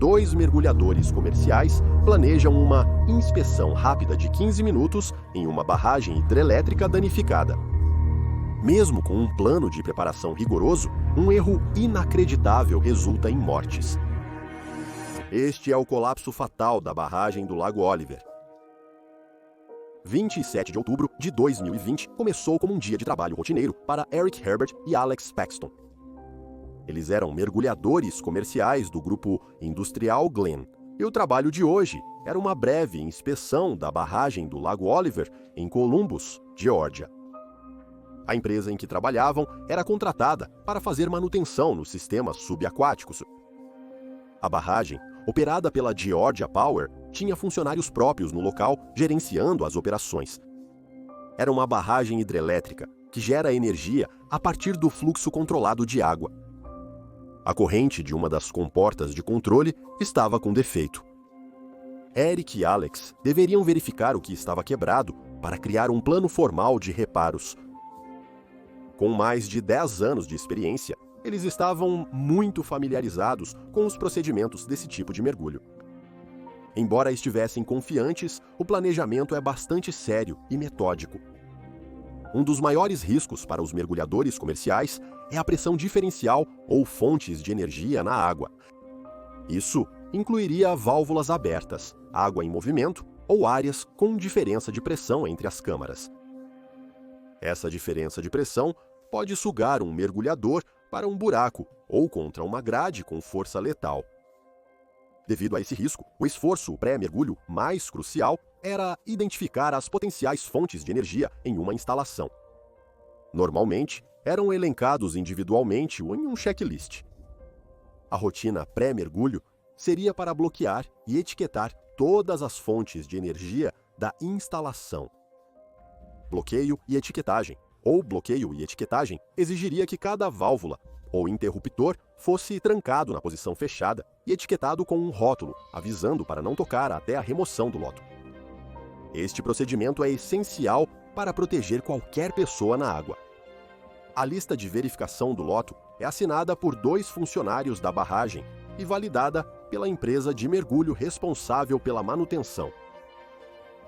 dois mergulhadores comerciais planejam uma inspeção rápida de 15 minutos em uma barragem hidrelétrica danificada. Mesmo com um plano de preparação rigoroso, um erro inacreditável resulta em mortes. Este é o colapso fatal da barragem do Lago Oliver. 27 de outubro de 2020 começou como um dia de trabalho rotineiro para Eric Herbert e Alex Paxton. Eles eram mergulhadores comerciais do grupo industrial Glenn, e o trabalho de hoje era uma breve inspeção da barragem do Lago Oliver em Columbus, Geórgia. A empresa em que trabalhavam era contratada para fazer manutenção nos sistemas subaquáticos. A barragem, operada pela Georgia Power, tinha funcionários próprios no local gerenciando as operações. Era uma barragem hidrelétrica que gera energia a partir do fluxo controlado de água. A corrente de uma das comportas de controle estava com defeito. Eric e Alex deveriam verificar o que estava quebrado para criar um plano formal de reparos. Com mais de 10 anos de experiência, eles estavam muito familiarizados com os procedimentos desse tipo de mergulho. Embora estivessem confiantes, o planejamento é bastante sério e metódico. Um dos maiores riscos para os mergulhadores comerciais é a pressão diferencial ou fontes de energia na água. Isso incluiria válvulas abertas, água em movimento ou áreas com diferença de pressão entre as câmaras. Essa diferença de pressão pode sugar um mergulhador para um buraco ou contra uma grade com força letal. Devido a esse risco, o esforço pré-mergulho mais crucial era identificar as potenciais fontes de energia em uma instalação. Normalmente, eram elencados individualmente ou em um checklist. A rotina pré-mergulho seria para bloquear e etiquetar todas as fontes de energia da instalação. Bloqueio e etiquetagem, ou bloqueio e etiquetagem, exigiria que cada válvula ou interruptor fosse trancado na posição fechada e etiquetado com um rótulo, avisando para não tocar até a remoção do loto. Este procedimento é essencial para proteger qualquer pessoa na água. A lista de verificação do loto é assinada por 2 funcionários da barragem e validada pela empresa de mergulho responsável pela manutenção.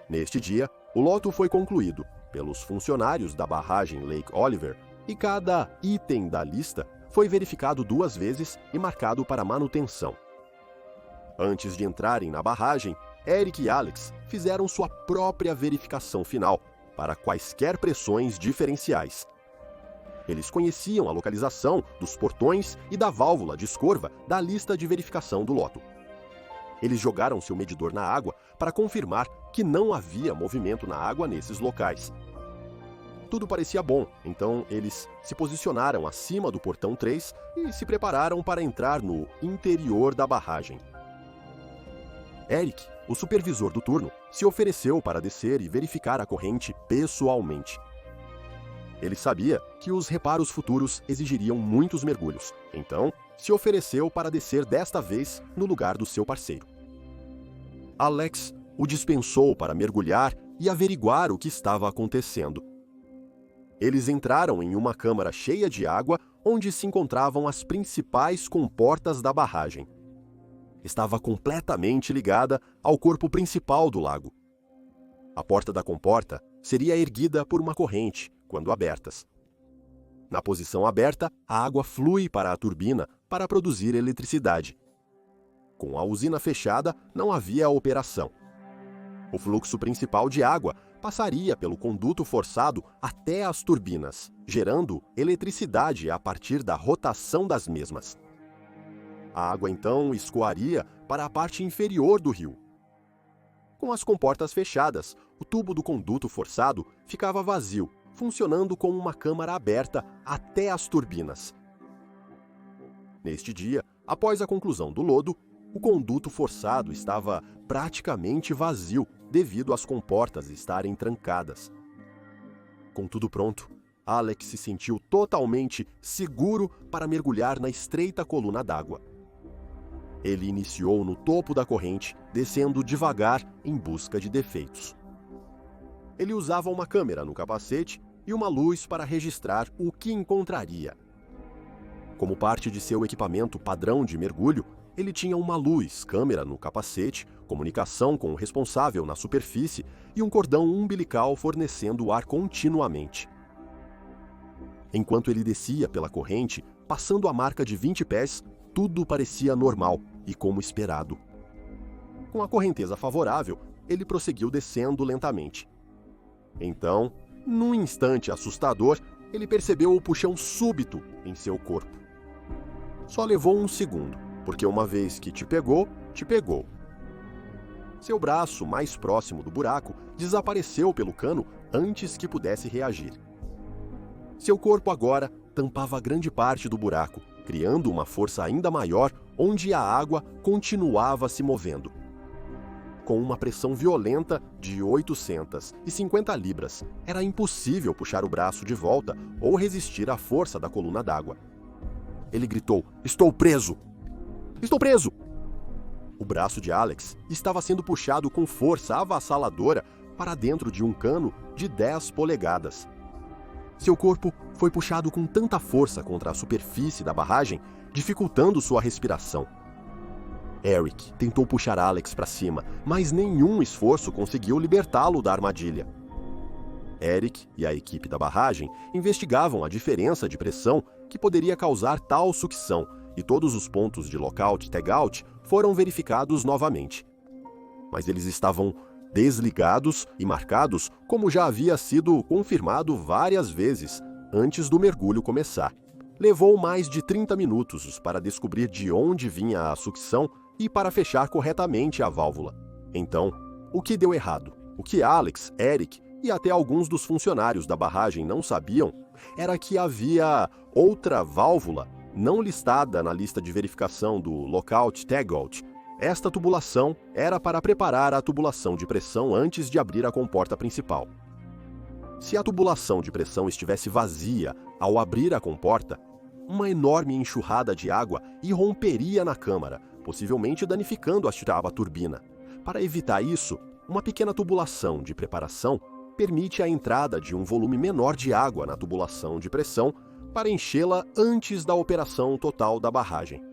Neste dia, o loto foi concluído pelos funcionários da barragem Lake Oliver e cada item da lista foi verificado 2 vezes e marcado para manutenção. Antes de entrarem na barragem, Eric e Alex fizeram sua própria verificação final para quaisquer pressões diferenciais. Eles conheciam a localização dos portões e da válvula de escorva da lista de verificação do loto. Eles jogaram seu medidor na água para confirmar que não havia movimento na água nesses locais. Tudo parecia bom, então eles se posicionaram acima do portão 3 e se prepararam para entrar no interior da barragem. Eric, o supervisor do turno, se ofereceu para descer e verificar a corrente pessoalmente. Ele sabia que os reparos futuros exigiriam muitos mergulhos, então se ofereceu para descer desta vez no lugar do seu parceiro. Alex o dispensou para mergulhar e averiguar o que estava acontecendo. Eles entraram em uma câmara cheia de água onde se encontravam as principais comportas da barragem. Estava completamente ligada ao corpo principal do lago. A porta da comporta seria erguida por uma corrente quando abertas. Na posição aberta, a água flui para a turbina para produzir eletricidade. Com a usina fechada, não havia operação. O fluxo principal de água passaria pelo conduto forçado até as turbinas, gerando eletricidade a partir da rotação das mesmas. A água então escoaria para a parte inferior do rio. Com as comportas fechadas, o tubo do conduto forçado ficava vazio, funcionando como uma câmara aberta até as turbinas. Neste dia, após a conclusão do lodo, o conduto forçado estava praticamente vazio devido às comportas estarem trancadas. Com tudo pronto, Alex se sentiu totalmente seguro para mergulhar na estreita coluna d'água. Ele iniciou no topo da corrente, descendo devagar em busca de defeitos. Ele usava uma câmera no capacete e uma luz para registrar o que encontraria. Como parte de seu equipamento padrão de mergulho, Ele tinha uma luz, câmera no capacete, comunicação com o responsável na superfície e um cordão umbilical fornecendo ar continuamente. Enquanto ele descia pela corrente, passando a marca de 20 pés, tudo parecia normal e como esperado. Com a correnteza favorável, ele prosseguiu descendo lentamente. Então, num instante assustador, ele percebeu o puxão súbito em seu corpo. Só levou um segundo, porque uma vez que te pegou, te pegou. Seu braço, mais próximo do buraco, desapareceu pelo cano antes que pudesse reagir. Seu corpo agora tampava grande parte do buraco, criando uma força ainda maior onde a água continuava se movendo. Com uma pressão violenta de 850 libras, era impossível puxar o braço de volta ou resistir à força da coluna d'água. Ele gritou: "Estou preso! Estou preso!" O braço de Alex estava sendo puxado com força avassaladora para dentro de um cano de 10 polegadas. Seu corpo foi puxado com tanta força contra a superfície da barragem, dificultando sua respiração. Eric tentou puxar Alex para cima, mas nenhum esforço conseguiu libertá-lo da armadilha. Eric e a equipe da barragem investigavam a diferença de pressão que poderia causar tal sucção, e todos os pontos de lockout e tagout foram verificados novamente. Mas eles estavam desligados e marcados como já havia sido confirmado várias vezes antes do mergulho começar. Levou mais de 30 minutos para descobrir de onde vinha a sucção e para fechar corretamente a válvula. Então, o que deu errado? O que Alex, Eric e até alguns dos funcionários da barragem não sabiam era que havia outra válvula não listada na lista de verificação do Lockout Tagout. Esta tubulação era para preparar a tubulação de pressão antes de abrir a comporta principal. Se a tubulação de pressão estivesse vazia ao abrir a comporta, uma enorme enxurrada de água irromperia na câmara, possivelmente danificando a turbina. Para evitar isso, uma pequena tubulação de preparação permite a entrada de um volume menor de água na tubulação de pressão para enchê-la antes da operação total da barragem.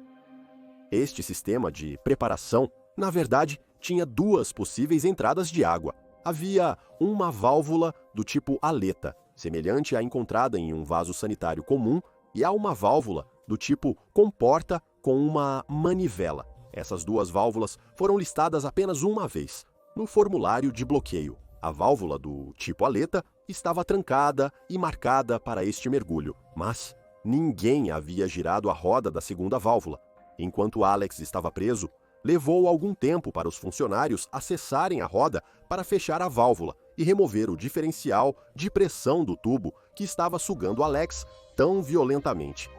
Este sistema de preparação, na verdade, tinha duas possíveis entradas de água. Havia uma válvula do tipo aleta, semelhante à encontrada em um vaso sanitário comum, e há uma válvula do tipo comporta com uma manivela. Essas duas válvulas foram listadas apenas uma vez, no formulário de bloqueio. A válvula do tipo aleta estava trancada e marcada para este mergulho, mas ninguém havia girado a roda da segunda válvula. Enquanto Alex estava preso, levou algum tempo para os funcionários acessarem a roda para fechar a válvula e remover o diferencial de pressão do tubo que estava sugando Alex tão violentamente.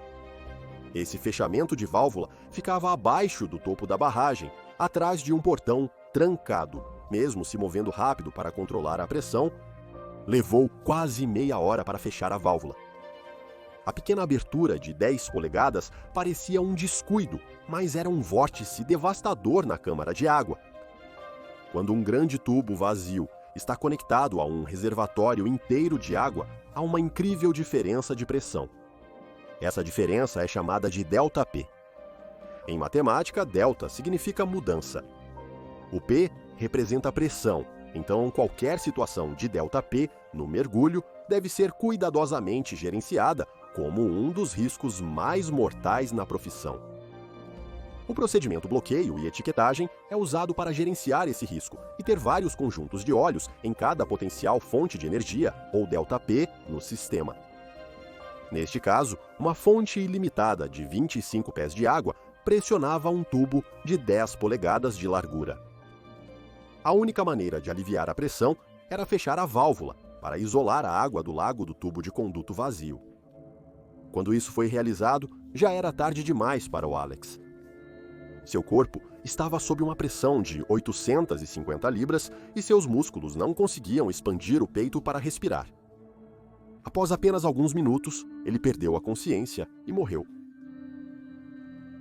Esse fechamento de válvula ficava abaixo do topo da barragem, atrás de um portão trancado. Mesmo se movendo rápido para controlar a pressão, levou quase meia hora para fechar a válvula. A pequena abertura de 10 polegadas parecia um descuido, mas era um vórtice devastador na câmara de água. Quando um grande tubo vazio está conectado a um reservatório inteiro de água, há uma incrível diferença de pressão. Essa diferença é chamada de ΔP. Em matemática, delta significa mudança. O P representa pressão, então qualquer situação de ΔP no mergulho deve ser cuidadosamente gerenciada como um dos riscos mais mortais na profissão. O procedimento bloqueio e etiquetagem é usado para gerenciar esse risco e ter vários conjuntos de olhos em cada potencial fonte de energia, ou ΔP, no sistema. Neste caso, uma fonte ilimitada de 25 pés de água pressionava um tubo de 10 polegadas de largura. A única maneira de aliviar a pressão era fechar a válvula para isolar a água do lago do tubo de conduto vazio. Quando isso foi realizado, já era tarde demais para o Alex. Seu corpo estava sob uma pressão de 850 libras e seus músculos não conseguiam expandir o peito para respirar. Após apenas alguns minutos, ele perdeu a consciência e morreu.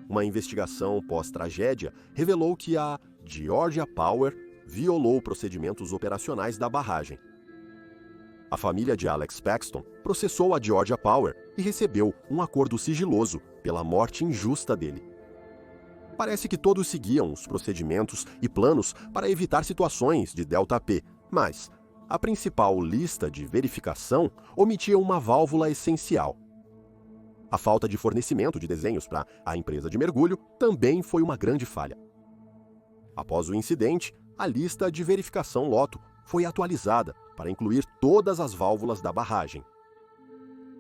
Uma investigação pós-tragédia revelou que a Georgia Power violou procedimentos operacionais da barragem. A família de Alex Paxton processou a Georgia Power e recebeu um acordo sigiloso pela morte injusta dele. Parece que todos seguiam os procedimentos e planos para evitar situações de ΔP, mas a principal lista de verificação omitia uma válvula essencial. A falta de fornecimento de desenhos para a empresa de mergulho também foi uma grande falha. Após o incidente, a lista de verificação Loto foi atualizada para incluir todas as válvulas da barragem.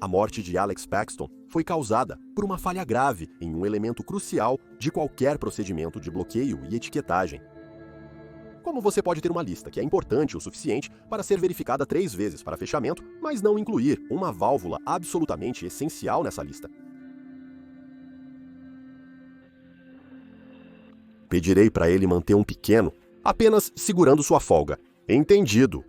A morte de Alex Paxton foi causada por uma falha grave em um elemento crucial de qualquer procedimento de bloqueio e etiquetagem. Como você pode ter uma lista que é importante o suficiente para ser verificada 3 vezes para fechamento, mas não incluir uma válvula absolutamente essencial nessa lista? Pedirei para ele manter um pequeno, apenas segurando sua folga. Entendido.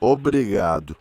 Obrigado.